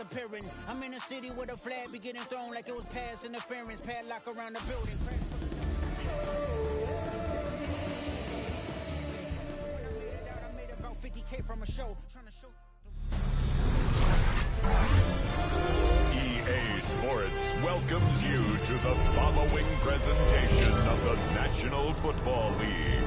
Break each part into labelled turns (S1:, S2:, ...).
S1: disappearing. I'm in a city where the flag be getting thrown like it was pass interference. Padlock around the building. I made about 50K from a show.
S2: EA Sports welcomes you to the following presentation of the National Football League.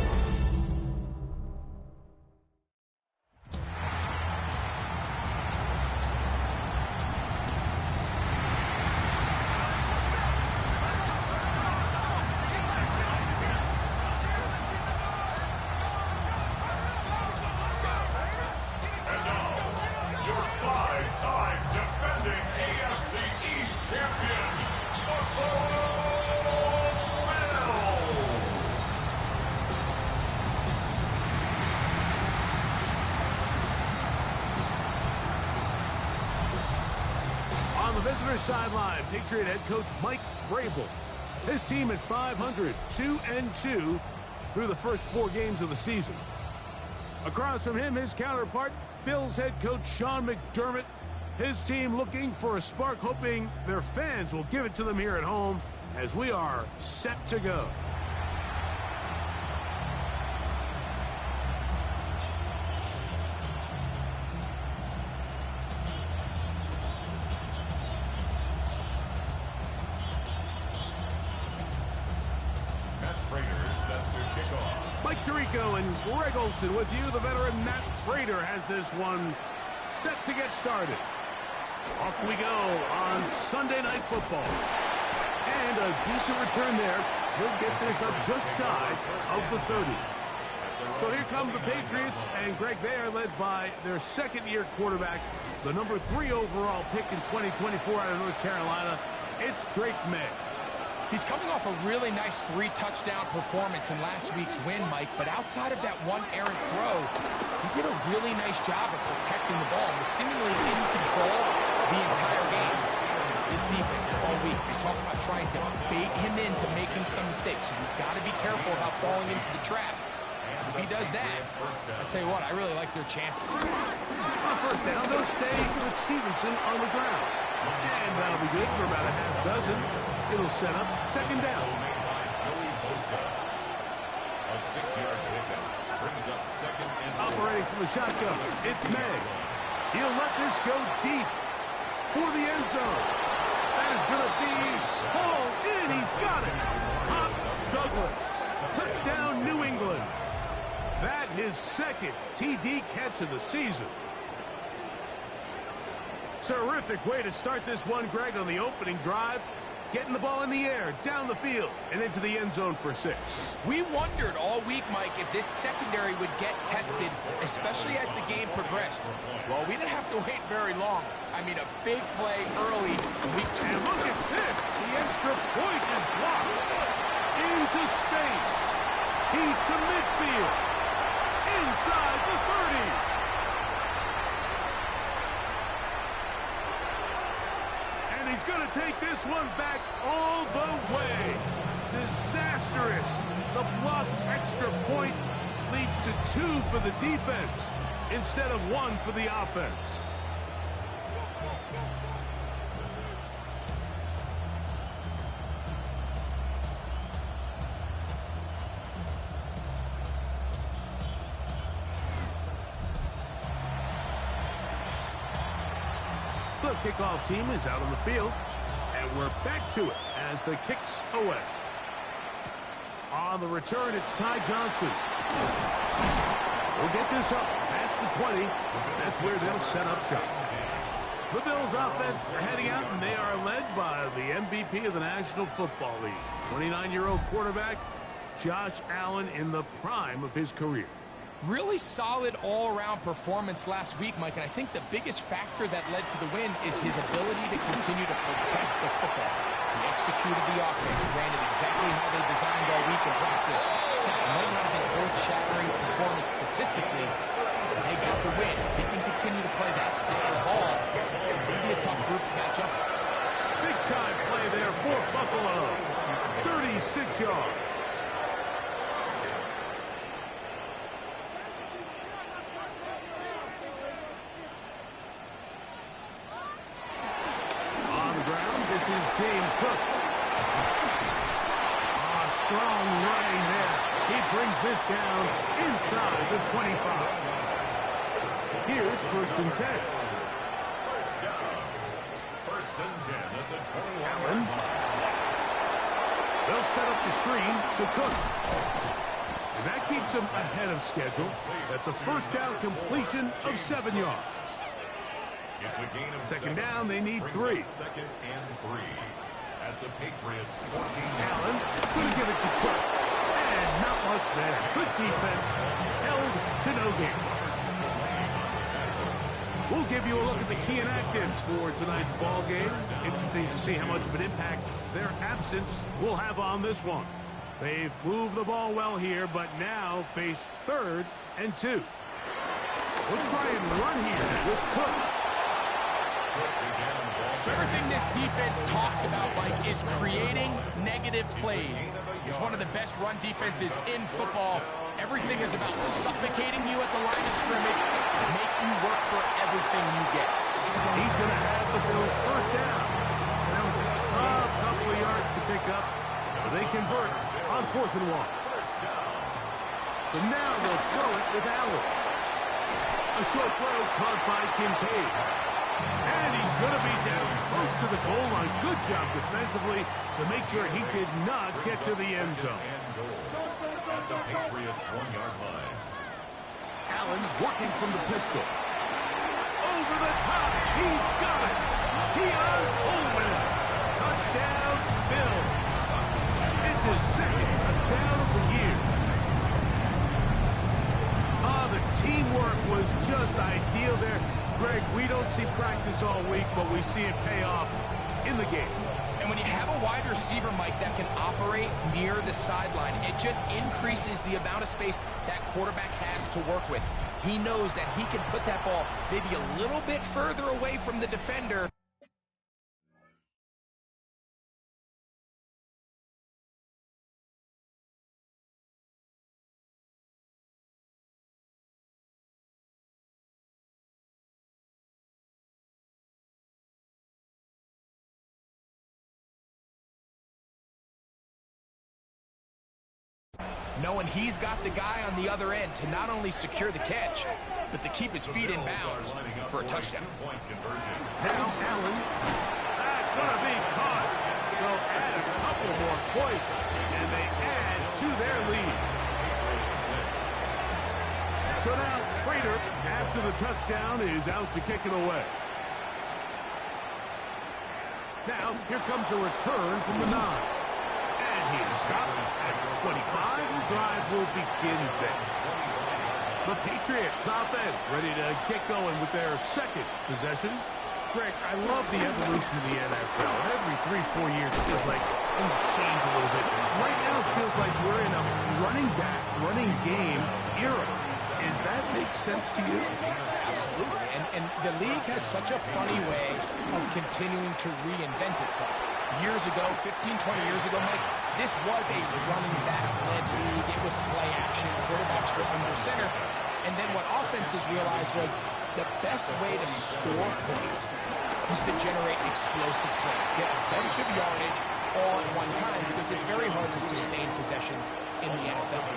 S3: Sideline, Patriot head coach Mike Vrabel. His team at 500, 2-2 through the first 4 games of the season. Across from him, his counterpart, Bills head coach Sean McDermott. His team looking for a spark, hoping their fans will give it to them here at home as we are set to go. Greg Olsen with you. The veteran Matt Prater has this one set to get started. Off we go on Sunday Night Football. And a decent return there. He'll get this up just shy of the 30. So here come the Patriots, and Greg, they are led by their second-year quarterback, the number 3 overall pick in 2024 out of North Carolina. It's Drake May.
S4: He's coming off a really nice 3-touchdown performance in last week's win, Mike, but outside of that one errant throw, he did a really nice job of protecting the ball and was seemingly in control the entire game. This defense all week, they talk about trying to bait him into making some mistakes, so he's got to be careful about falling into the trap. If he does that, I tell you what, I really like their chances.
S3: On first down, they'll stay with Stevenson on the ground. And that'll be good for about a half dozen. It'll set up second down.
S2: A 6-yard pickup brings up second and
S3: operating from the shotgun. It's May. He'll let this go deep for the end zone. That is going to be hauled in. He's got it. Pop Douglas. Touchdown, New England. That his second TD catch of the season. Terrific way to start this one, Greg, on the opening drive. Getting the ball in the air, down the field, and into the end zone for 6.
S4: We wondered all week, Mike, if this secondary would get tested, especially as the game progressed. Well, we didn't have to wait very long. I mean, a big play early.
S3: And look at this. The extra point is blocked. Into space. He's to midfield. Inside the 30. He's going to take this one back all the way. Disastrous. The blocked extra point leads to 2 for the defense instead of 1 for the offense. The kickoff team is out on the field, and we're back to it as the kick's away. On the return, it's Ty Johnson. We'll get this up past the 20. That's where they'll set up shop. The Bills offense heading out, and they are led by the MVP of the National Football League, 29-year-old quarterback Josh Allen in the prime of his career.
S4: Really solid all-around performance last week, Mike, and I think the biggest factor that led to the win is his ability to continue to protect the football. He executed the offense, ran it exactly how they designed all week in practice. It might not have been an earth-shattering performance statistically, but they got the win. If he can continue to play that style of ball, it's going to be a tough group to match up.
S3: Big-time play there for Buffalo. 36 yards. James Cook. Strong running there. He brings this down inside the 25. Here's 1st and 10.
S2: First and 10 at the 21.
S3: Allen. They'll set up the screen to Cook. And that keeps him ahead of schedule. That's a first down completion of 7 yards.
S2: It's a gain of
S3: 2nd
S2: 7.
S3: down, they need 3.
S2: 2nd and 3 at the Patriots 14.
S3: Allen gonna give it to Cook. And not much there. Good defense. Held to no gain. We'll give you a look at the key inactives for tonight's ball game. Interesting to see how much of an impact their absence will have on this one. They've moved the ball well here, but now face 3rd and 2. We'll try and run here with Cook.
S4: So everything this defense talks about, Mike, is creating negative plays. It's one of the best run defenses in football. Everything is about suffocating you at the line of scrimmage, make you work for everything you get.
S3: He's going to have the Bills' 1st down. That was a tough couple of yards to pick up, but they convert on 4th and 1. So now they'll throw it with Allen. A short throw caught by Kincaid. And he's going to be down close to the goal line. Good job defensively to make sure he did not get to the end zone.
S2: At the Patriots 1-yard line.
S3: Allen working from the pistol. Over the top. He's got it. Keon Coleman. Touchdown, Bills. It's his 2nd touchdown of the year. The teamwork was just ideal there. Greg, we don't see practice all week, but we see it pay off in the game.
S4: And when you have a wide receiver, Mike, that can operate near the sideline, it just increases the amount of space that quarterback has to work with. He knows that he can put that ball maybe a little bit further away from the defender. Knowing he's got the guy on the other end to not only secure the catch, but to keep his feet in bounds for a touchdown.
S3: Now Allen, that's going to be caught. So add a couple more points, and they add to their lead. So now Prater, after the touchdown, is out to kick it away. Now here comes a return from the 9. He is stopped at 25. The drive will begin there. The Patriots offense ready to get going with their 2nd possession. Greg, I love the evolution of the NFL. Every 3-4 years, it feels like things change a little bit. Right now, it feels like we're in a running game era. Does that make sense to you?
S4: Absolutely. And the league has such a funny way of continuing to reinvent itself. Years ago, 15, 20 years ago, Mike, this was a running back-led league. It was play action. Quarterbacks were under center. And then what offenses realized was the best way to score points is to generate explosive plays. Get a bunch of yardage all at one time because it's very hard to sustain possessions in the NFL.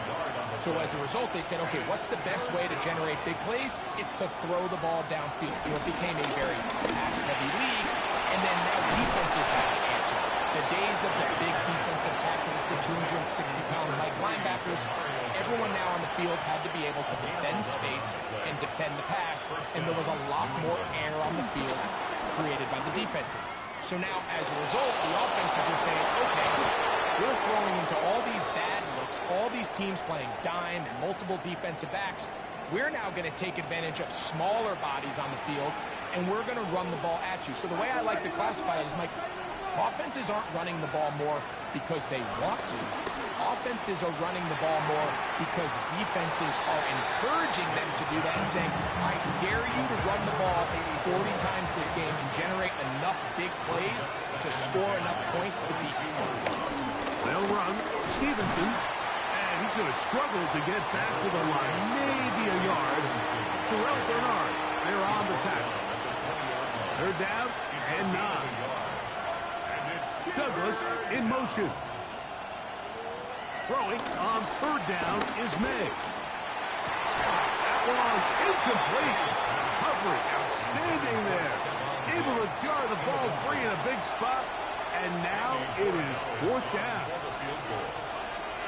S4: So as a result, they said, okay, what's the best way to generate big plays? It's to throw the ball downfield. So it became a very pass-heavy league. And then now defenses have to answer. The days of the big defensive tackles, the 260-pound Mike linebackers, everyone now on the field had to be able to defend space and defend the pass, and there was a lot more air on the field created by the defenses. So now, as a result, the offenses are saying, okay, we're throwing into all these bad looks, all these teams playing dime and multiple defensive backs. We're now going to take advantage of smaller bodies on the field, and we're going to run the ball at you. So the way I like to classify it is, Mike, offenses aren't running the ball more because they want to. Offenses are running the ball more because defenses are encouraging them to do that and saying, I dare you to run the ball 40 times this game and generate enough big plays to score enough points to beat you.
S3: They'll run. Stevenson, and he's going to struggle to get back to the line. Maybe a yard. Terrell Bernard, they're on the tackle. They're down and 9. Douglas in motion. Throwing on third down is May. That one incomplete. Coverage outstanding there. Able to jar the ball free in a big spot. And now it is fourth down.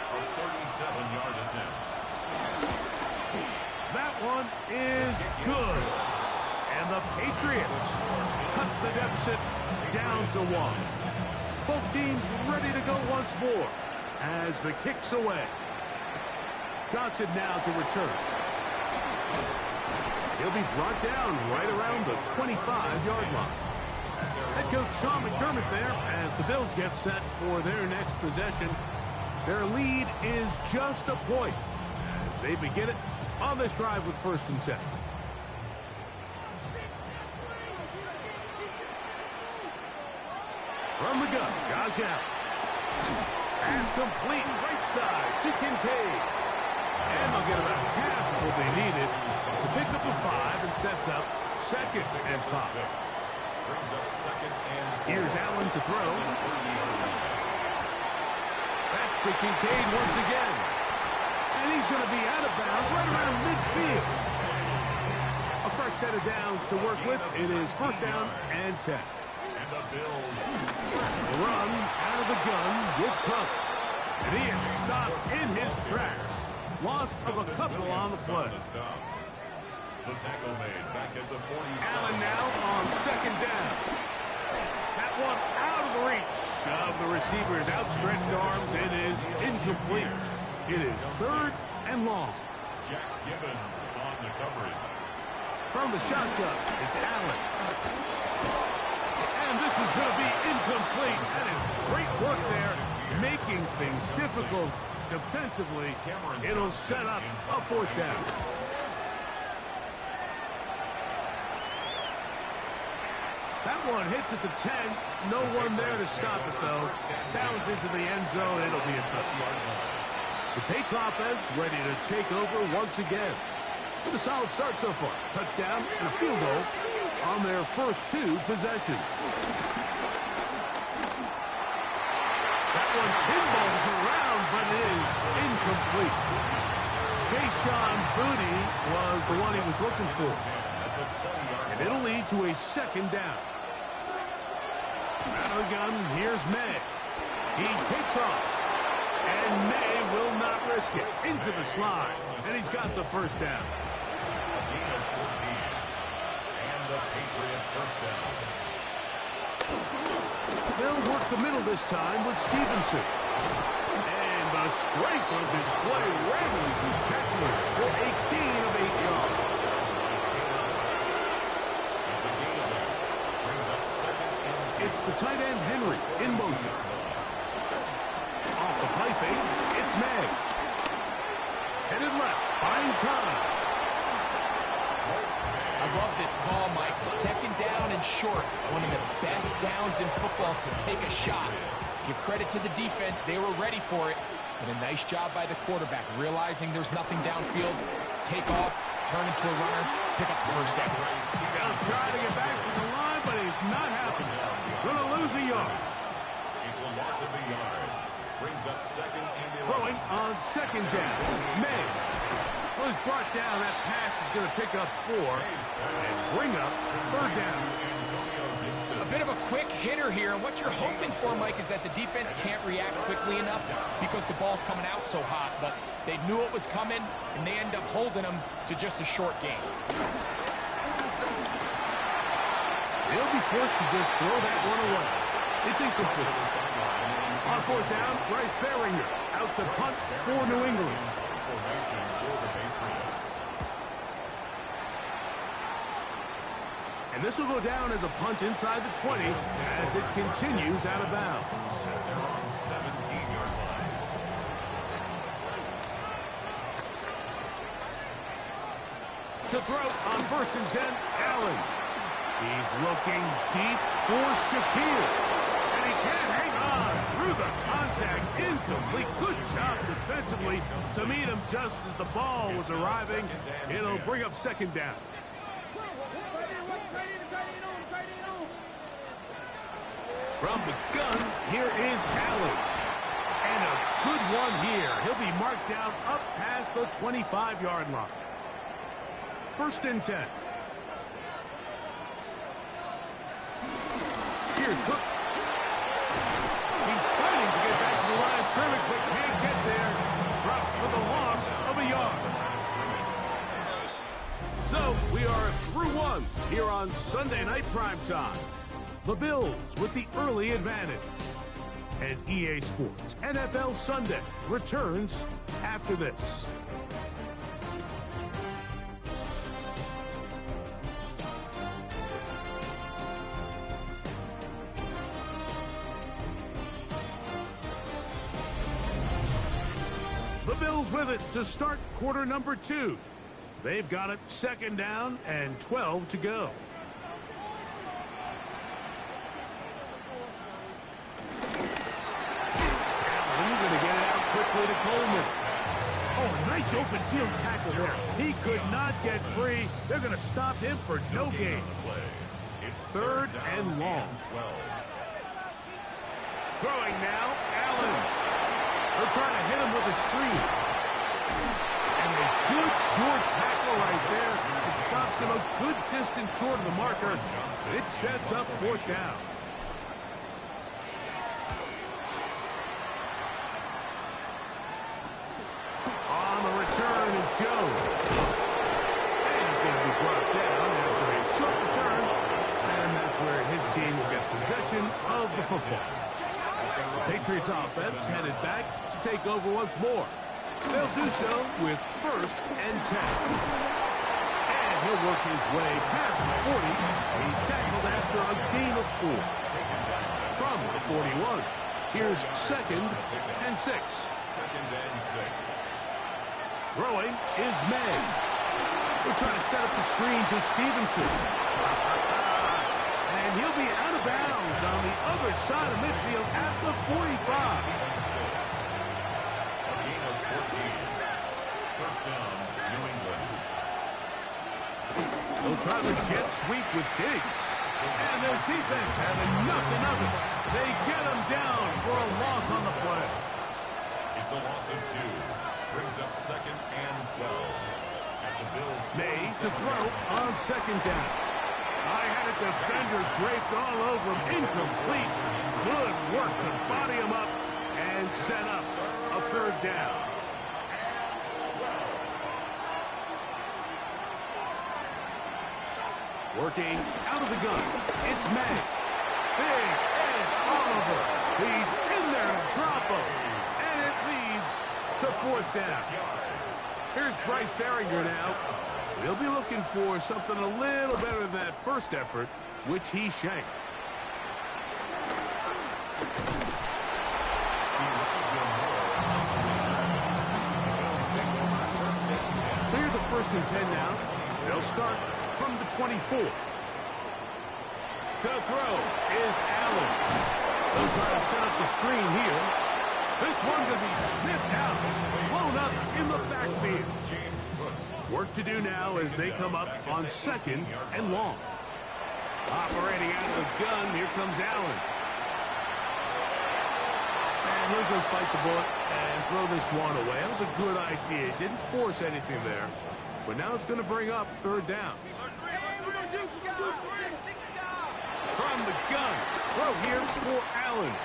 S2: A 37-yard attempt.
S3: That one is good. And the Patriots cuts the deficit down to 1. Both teams ready to go once more as the kick's away. Johnson now to return. He'll be brought down right around the 25-yard line. Head coach Sean McDermott there as the Bills get set for their next possession. Their lead is just a point as they begin it on this drive with 1st and 10. From the gun, Josh Allen. Pass complete right side to Kincaid. And they'll get about half of what they needed to pick up a 5 and sets up 2nd and 5. Here's Allen to throw. That's to Kincaid once again. And he's going to be out of bounds right around midfield. A fresh set of downs to work with. It is 1st down and 10.
S2: And the Bills
S3: Run out of the gun with Cook. And he is stopped in his tracks. Loss of a couple on the play.
S2: The tackle made back at the 47.
S3: Allen now on 2nd down. That one out of the reach of the receiver's outstretched arms. It is incomplete. It is 3rd and long.
S2: Jack Gibbons on the coverage.
S3: From the shotgun, it's Allen. And this is going to be incomplete. That is great work there, making things difficult defensively. It'll set up a 4th down. That one hits at the 10. No one there to stop it, though. Bounds into the end zone. It'll be a touchdown. The Patriots offense ready to take over once again. With a solid start so far. Touchdown and a field goal on their first 2 possessions. That one pinballs around, but it is incomplete. Kayshon Boutte was the one he was looking for. And it'll lead to a 2nd down. Out of the gun, here's May. He takes off. And May will not risk it. Into the slide. And he's got the 1st down.
S2: A gain of 14. And the Patriot 1st down.
S3: They'll work the middle this time with Stevenson. And the strength of display rallies the tacklers for a gain of 8 yards.
S2: It's a gain of 8. Brings up 2nd and 2.
S3: It's the tight end Henry in motion. Off the play fake, it's May. Headed left, buying time.
S4: I love this call, Mike. 2nd down and short. One of the best downs in football to take a shot. Give credit to the defense. They were ready for it. But a nice job by the quarterback, realizing there's nothing downfield. Take off, turn into a runner, pick up the 1st down.
S3: He's trying to get back to the line, but he's not happening. Going to lose a yard.
S2: It's a loss of a yard. Brings up 2nd and 11.
S3: Throwing on 2nd down. May. Well, he's brought down. That pass is going to pick up 4 and bring up 3rd down.
S4: A bit of a quick hitter here, and what you're hoping for, Mike, is that the defense can't react quickly enough because the ball's coming out so hot, but they knew it was coming, and they end up holding them to just a short game.
S3: They'll be forced to just throw that one away. It's incomplete. On 4th down, Bryce Behringer out to punt for New England. And this will go down as a punt inside the 20 as it continues out of bounds.
S2: They're on 17-yard line.
S3: To throw on 1st and 10, Allen. He's looking deep for Shaquille. And he can't hang on through the contact. Incomplete. Good job defensively to meet him just as the ball was arriving. It'll bring up 2nd down. From the gun, here is Allen. And a good one here. He'll be marked down up past the 25-yard line. 1st and 10. Here's Cook. He's fighting to get back to the line of scrimmage, but can't get there. Dropped for the loss of a yard. So we are through one here on Sunday Night Primetime. The Bills with the early advantage. And EA Sports NFL Sunday returns after this. The Bills with it to start quarter number 2. They've got it 2nd down and 12 to go. Allen going to get it out quickly to Coleman. Oh, a nice open field tackle there. He could not get free. They're going to stop him for no gain.
S2: It's
S3: 3rd and long.
S2: 12.
S3: Throwing now, Allen. They're trying to hit him with a screen. And a good short tackle right there. It stops him a good distance short of the marker. It sets up 4th down. On the return is Jones. And he's going to be brought down after a short return. And that's where his team will get possession of the football. Patriots offense headed back to take over once more. They'll do so with 1st and 10. And he'll work his way past the 40. He's tackled after a gain of 4. From the 41, here's 2nd and 6.
S2: 2nd and 6.
S3: Throwing is May. They're trying to set up the screen to Stevenson. And he'll be out of bounds on the other side of midfield at the 45.
S2: A gain of 14. 1st down, New England.
S3: They'll try the jet sweep with Diggs. And their defense having nothing of it. They get him down for a loss on the play.
S2: It's a loss of 2. Brings up 2nd and 12. At the Bills.
S3: May to throw on 2nd down. I had a defender draped all over him. Incomplete. Good work to body him up and set up a 3rd down. Working out of the gun. It's May. Big Ed Oliver. He's in there to drop him. And it leads to 4th down. Here's Bryce Behringer now. He'll be looking for something a little better than that first effort, which he shanked. So here's a 1st and 10 now. They'll start from the 24. To throw is Allen. They'll try to set up the screen here. This one could be sniffed out, blown up in the backfield. Work to do now as they come up on 2nd and long. Operating out of the gun, here comes Allen. And he'll just bite the bullet and throw this one away. That was a good idea. Didn't force anything there. But now it's going to bring up 3rd down. From the gun, throw here for Allen.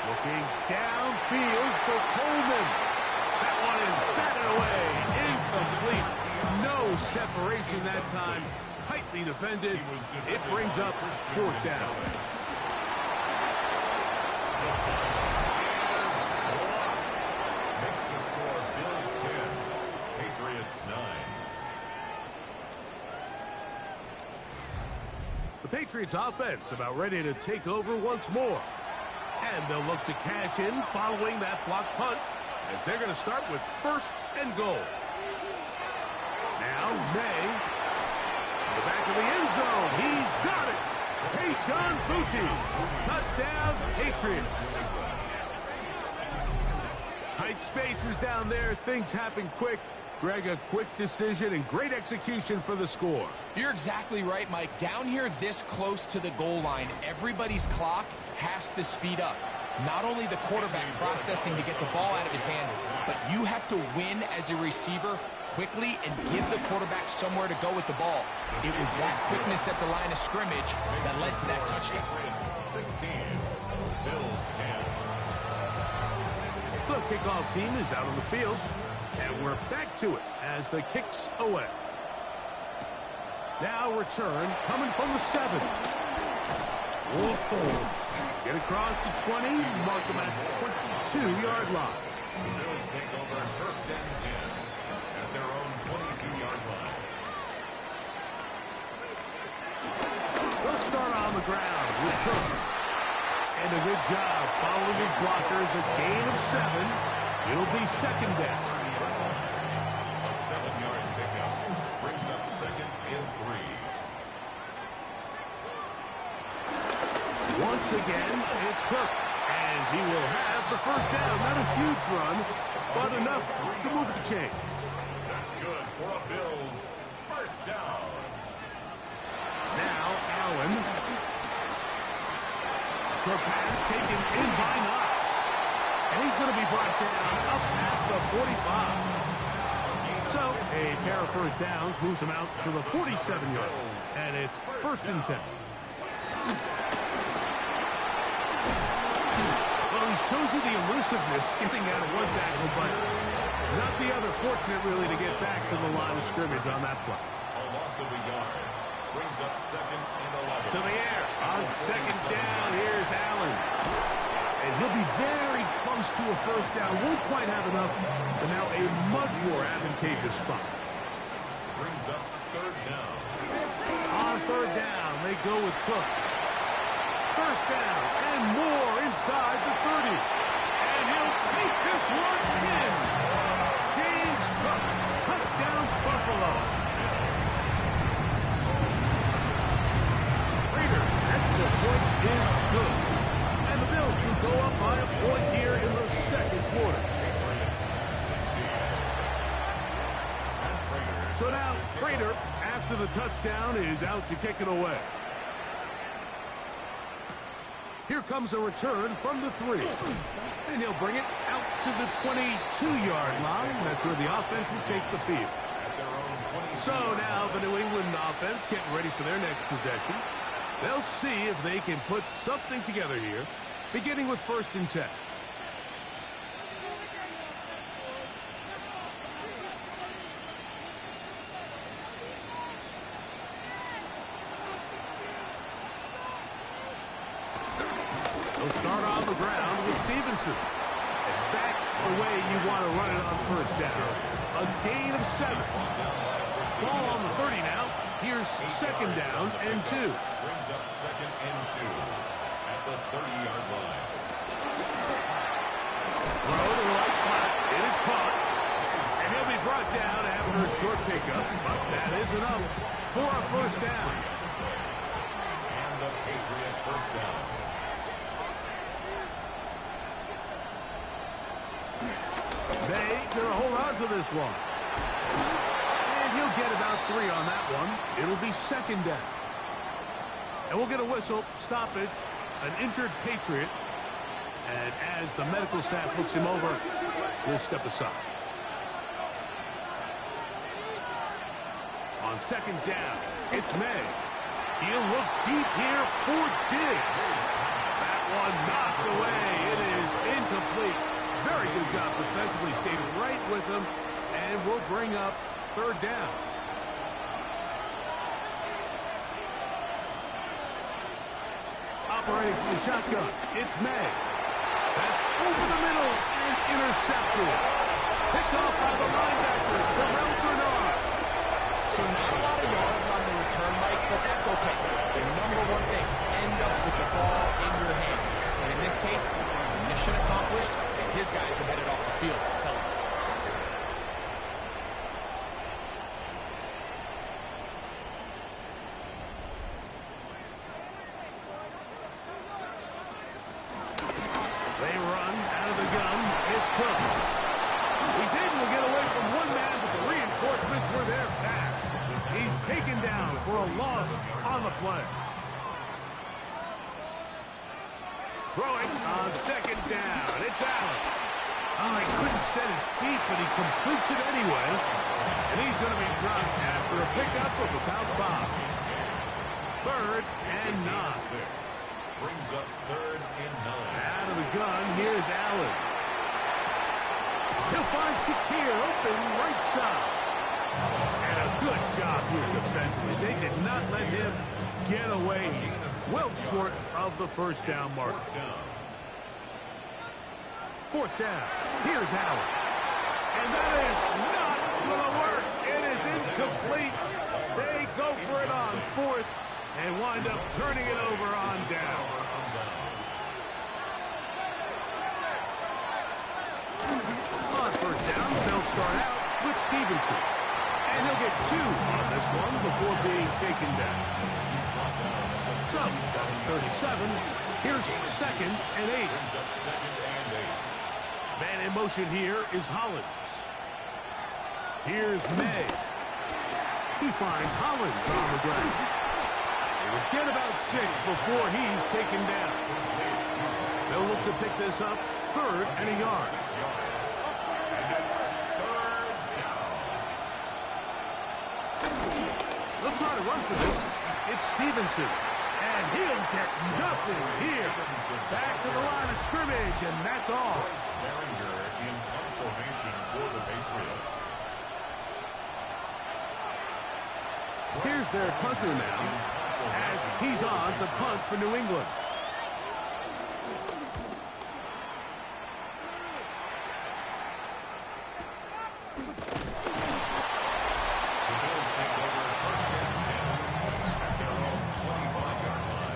S3: Looking downfield for Coleman. That one is batted away. Incomplete. No separation that time. Tightly defended. It brings up 4th down.
S2: Makes the score Bills 10, Patriots 9.
S3: The Patriots offense about ready to take over once more. And they'll look to cash in following that block punt as they're going to start with 1st and goal. Now May. To the back of the end zone. He's got it. Kayshon Boutte. Touchdown, Patriots. Tight spaces down there. Things happen quick. Greg, a quick decision and great execution for the score.
S4: You're exactly right, Mike. Down here this close to the goal line, everybody's clock has to speed up. Not only the quarterback processing to get the ball out of his hand, but you have to win as a receiver quickly and give the quarterback somewhere to go with the ball. It was that quickness at the line of scrimmage that led to that touchdown.
S2: 16, Bills 10.
S3: The kickoff team is out on the field, and we're back to it as the kick's away. Now return coming from the 7. Whoa. Get across the 20, mark them at the 22-yard line.
S2: The Bills take over first and 10 at their own 22-yard line.
S3: They'll start on the ground with Cook. And a good job following his blockers. A gain of 7. It'll be second down.
S2: A 7-yard pickup brings up second and 3.
S3: Once again, it's Cook. And he will have the first down. Not a huge run, but enough to move the chain.
S2: That's good for a Bills first down.
S3: Now Allen. Short pass taken in by Knox. And he's going to be brought down up past the 45. So a pair of first downs moves him out to the 47-yard. And it's first and 10. Well, he shows you the elusiveness getting out of one tackle, but not the other. Fortunate, really, to get back to the line of scrimmage on that play.
S2: A loss of a yard brings up second and 11.
S3: To the air. On second down, here's Allen. And he'll be very close to a first down. Won't quite have enough, but now a much more advantageous spot.
S2: Brings up third down.
S3: On third down, they go with Cook. First down and more inside the 30. And he'll take this one in. James Cook, touchdown Buffalo. Raiders, extra point is good. And the Bills will go up by a point here in the second quarter. So now, Prater, after the touchdown, is out to kick it away. Here comes a return from the 3. And he'll bring it out to the 22-yard line. That's where the offense will take the field. So now the New England offense getting ready for their next possession. They'll see if they can put something together here, beginning with first and 10. They'll start on the ground with Stevenson. And that's the way you want to run it on first down. A gain of 7. Ball on the 30 now. Here's second down and 2.
S2: Brings up second and 2 at the 30-yard line.
S3: Throw to the right flat. It is caught. And he'll be brought down after a short pickup. But that is enough for a first down.
S2: And the Patriot first down.
S3: They're going to hold on to this one. And he'll get about 3 on that one. It'll be second down. And we'll get a whistle, stoppage, an injured Patriot. And as the medical staff looks him over, we'll step aside. On second down, it's May. He'll look deep here for Diggs. That one knocked away. It is incomplete. Very good job defensively. Stayed right with him. And we'll bring up third down. Operating for the shotgun, it's May. That's over the middle and intercepted. Picked off by the linebacker, Terrell Bernard.
S4: So not a lot of yards on the return, Mike, but that's okay. The number one thing, end up with the ball in your hands. And in this case, mission accomplished, and his guys are headed off the field to celebrate.
S3: They run out of the gun. It's Cook. He's able to get away from one man, but the reinforcements were there fast. He's taken down for a loss on the play. Throwing on second down. It's Allen. Oh, he couldn't set his feet, but he completes it anyway. And he's going to be dropped after a pickup of about 5. 3rd and 9.
S2: Brings up 3rd and 9.
S3: Out of the gun, here's Allen. He'll find Shakir open right side. And a good job here defensively. They did not let him get away. He's well short of the first down mark. 4th down. Here's Allen. And that is not going to work. It is incomplete. They go for it on 4th and wind up turning it over on down. On 1st down, they'll start out with Stevenson. And he'll get 2 on this one before being taken down. So, 37. Here's 2nd and 8. Man in motion here is Hollins. Here's May. He finds Hollins on the ground. They will get about 6 before he's taken down. They'll look to pick this up 3rd and a yard. They'll try to run for this. It's Stevenson. And he'll get nothing here. Back to the line of scrimmage, and that's all.
S2: In formation for the Patriots.
S3: Here's their punter now, as he's on to punt for New England.
S2: The Bills take over 1st and 10 at their own 25-yard line.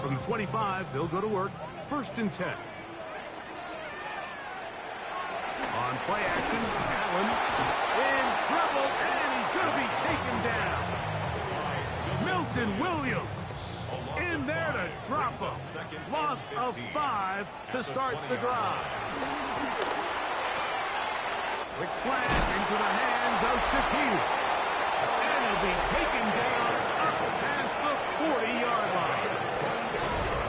S3: From the 25, they'll go to work. 1st and 10. On play action, Allen in trouble, and he's going to be taken down. Milton Williams in there to drop him. Loss of 5 to start the drive. Quick slant into the hands of Shakir. And he'll be taken down up past the 40-yard line.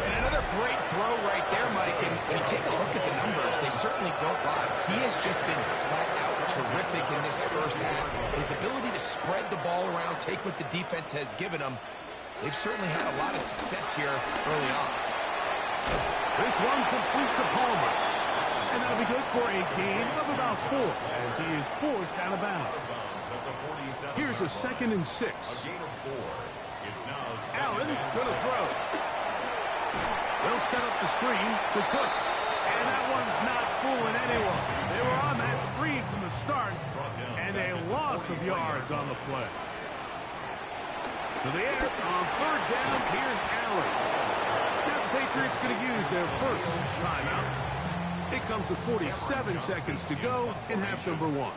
S4: And another great throw right there, Mike. And when you take a look at the numbers, they certainly don't lie. He has just been flat out terrific in this first half. His ability to spread the ball around, take what the defense has given him. They've certainly had a lot of success here early on.
S3: This one complete to Palmer. And that'll be good for a gain of about 4 as he is forced out of bounds. Here's a 2nd and 6.
S2: A gain of 4. It's now
S3: Allen going to throw. They'll set up the screen to Cook. And that one's not fooling anyone. They were on that screen from the start, and a loss of yards on the play. To the air on 3rd down, here's Allen. Now the Patriots going to use their first timeout. It comes with 47 seconds to go in half number 1.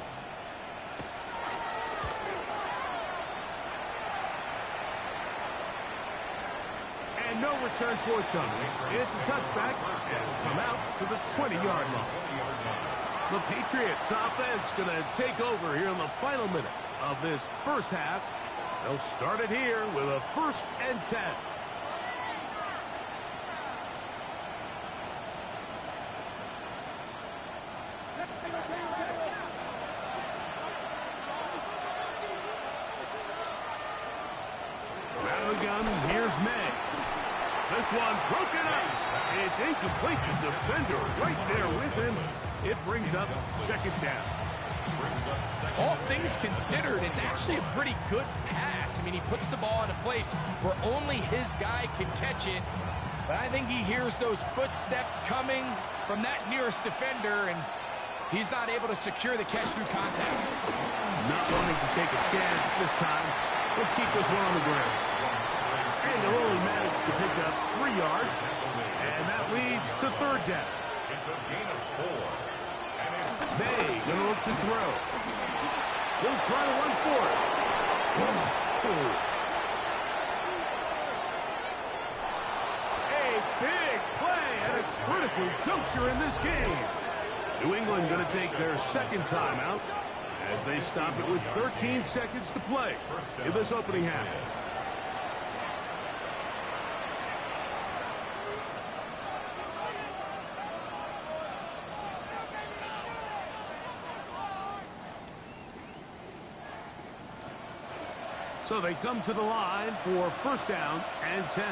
S3: And no return forthcoming. It's a touchback, and it'll come out to the 20-yard line. The Patriots offense going to take over here in the final minute of this first half. They'll start it here with a 1st and 10. Out of the gun, here's May. This one broken up. It's incomplete. The defender right there with him. It brings up 2nd down.
S4: All things considered, it's actually a pretty good pass. I mean, he puts the ball in a place where only his guy can catch it. But I think he hears those footsteps coming from that nearest defender, and he's not able to secure the catch through contact.
S3: Not wanting to take a chance this time. We'll keep this one on the ground. And they'll only manage to pick up 3 yards. And that leads to 3rd down.
S2: It's a gain of 4.
S3: May going to look to throw. He'll try to run for it. A pressure in this game. New England going to take their second timeout as they stop it with 13 seconds to play in this opening half. So they come to the line for first down and 10.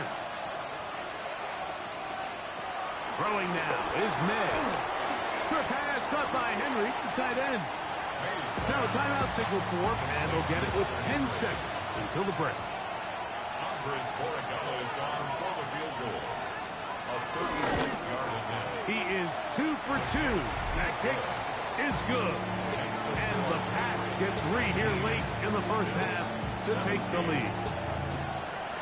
S3: Throwing now is May. Short pass caught by Henry, the tight end. Now a timeout signal for him, and they'll get it with 10 seconds until the break.
S2: Andres Borregales on for the field goal. A 36-yard attempt.
S3: He is 2 for 2. That kick is good. And the Pats get 3 here late in the first half to take the lead.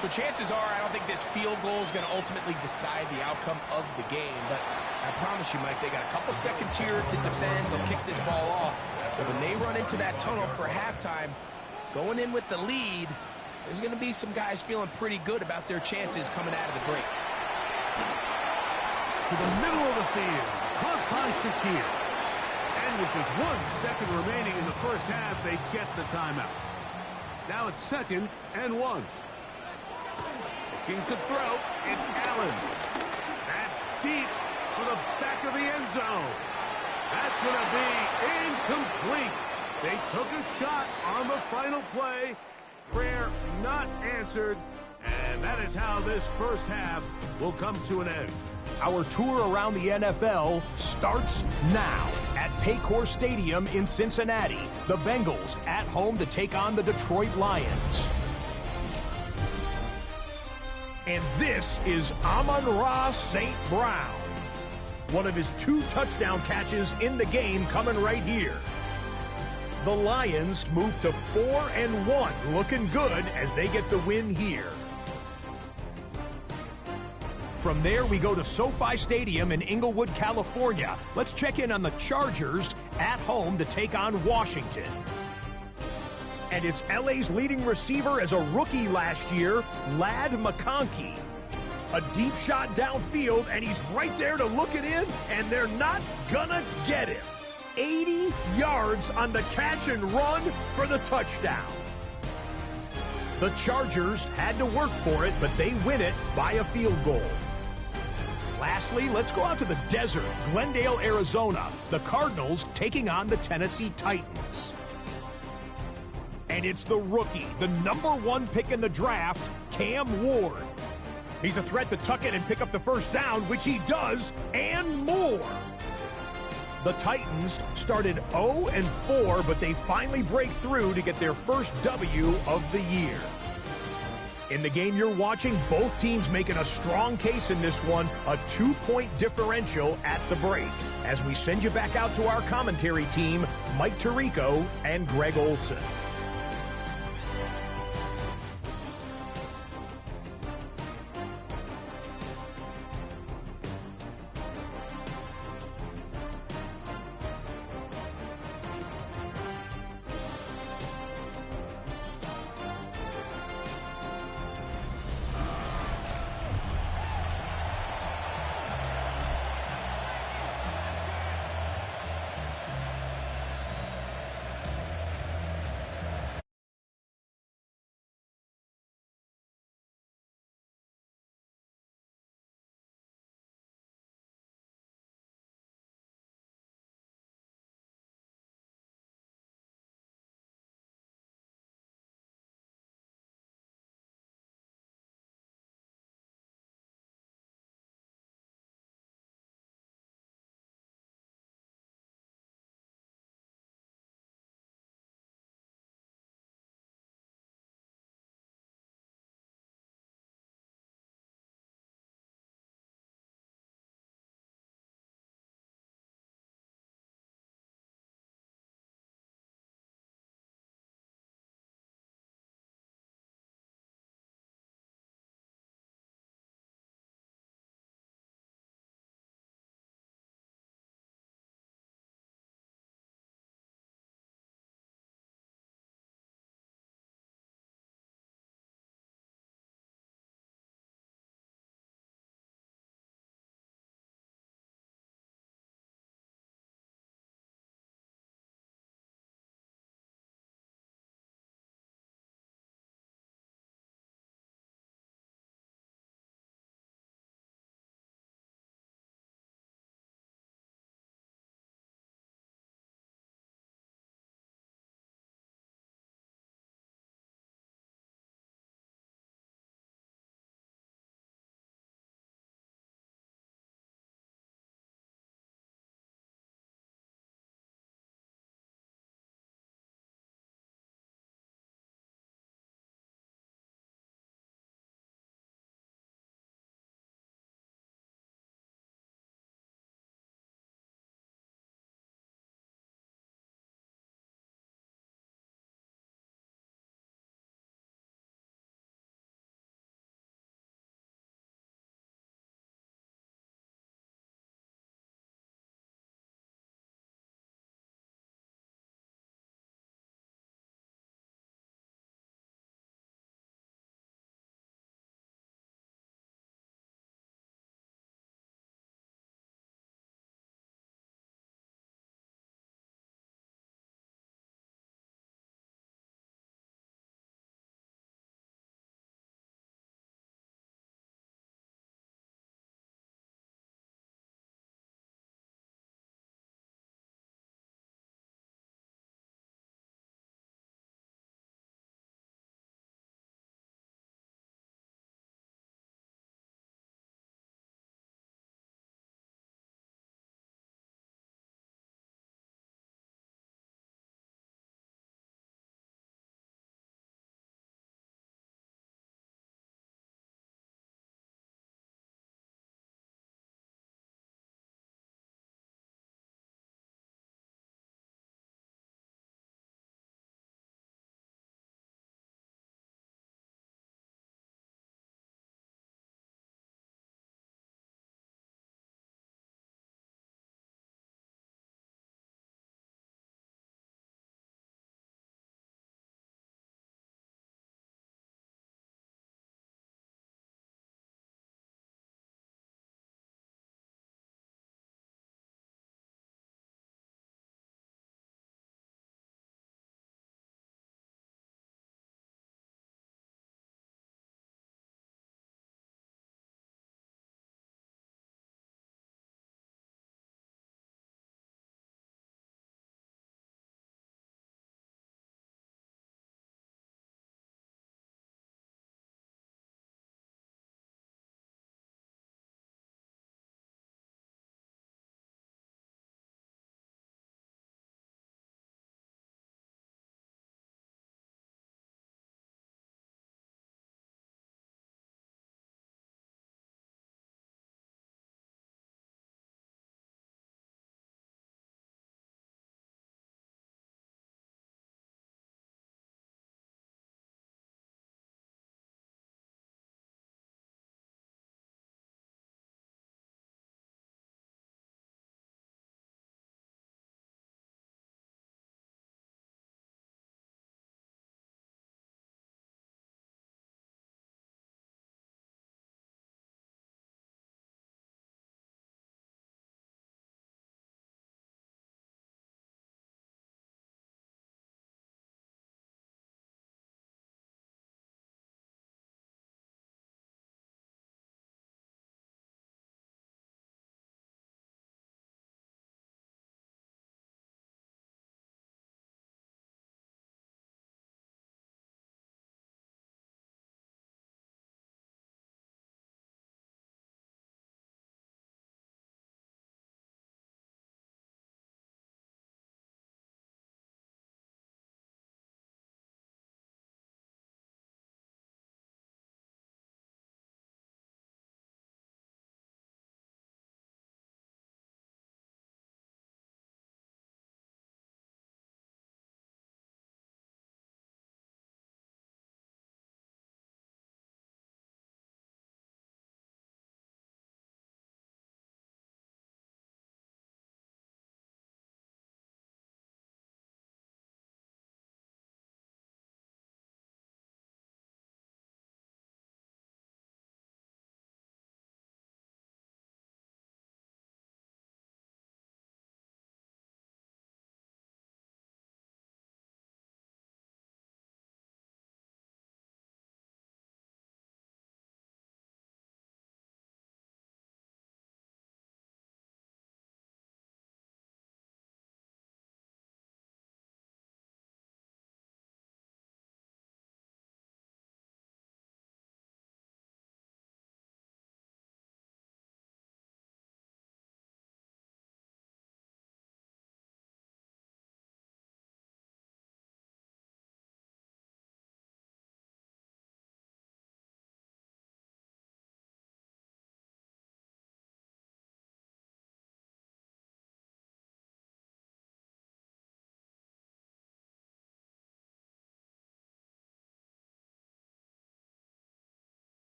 S4: So chances are, I don't think this field goal is going to ultimately decide the outcome of the game. But I promise you, Mike, they got a couple seconds here to defend. They'll kick this ball off. But when they run into that tunnel for halftime, going in with the lead, there's going to be some guys feeling pretty good about their chances coming out of the break.
S3: To the middle of the field, caught by Shakir. And with just 1 second remaining in the first half, they get the timeout. Now it's 2nd and 1. Looking to throw, it's Allen. That's deep for the back of the end zone. That's going to be incomplete. They took a shot on the final play. Prayer not answered. And that is how this first half will come to an end.
S5: Our tour around the NFL starts now at Paycor Stadium in Cincinnati. The Bengals at home to take on the Detroit Lions. And this is Amon-Ra St. Brown. One of his 2 touchdown catches in the game coming right here. The Lions move to 4-1, looking good as they get the win here. From there, we go to SoFi Stadium in Inglewood, California. Let's check in on the Chargers at home to take on Washington. And it's LA's leading receiver as a rookie last year, Ladd McConkey. A deep shot downfield, and he's right there to look it in, and they're not gonna get him. 80 yards on the catch and run for the touchdown. The Chargers had to work for it, but they win it by a field goal. Lastly, let's go out to the desert, Glendale, Arizona. The Cardinals taking on the Tennessee Titans. And it's the rookie, the #1 pick in the draft, Cam Ward. He's a threat to tuck it and pick up the first down, which he does, and more. The Titans started 0-4, but they finally break through to get their first W of the year. In the game you're watching, both teams making a strong case in this one, a 2-point differential at the break. As we send you back out to our commentary team, Mike Tirico and Greg Olson.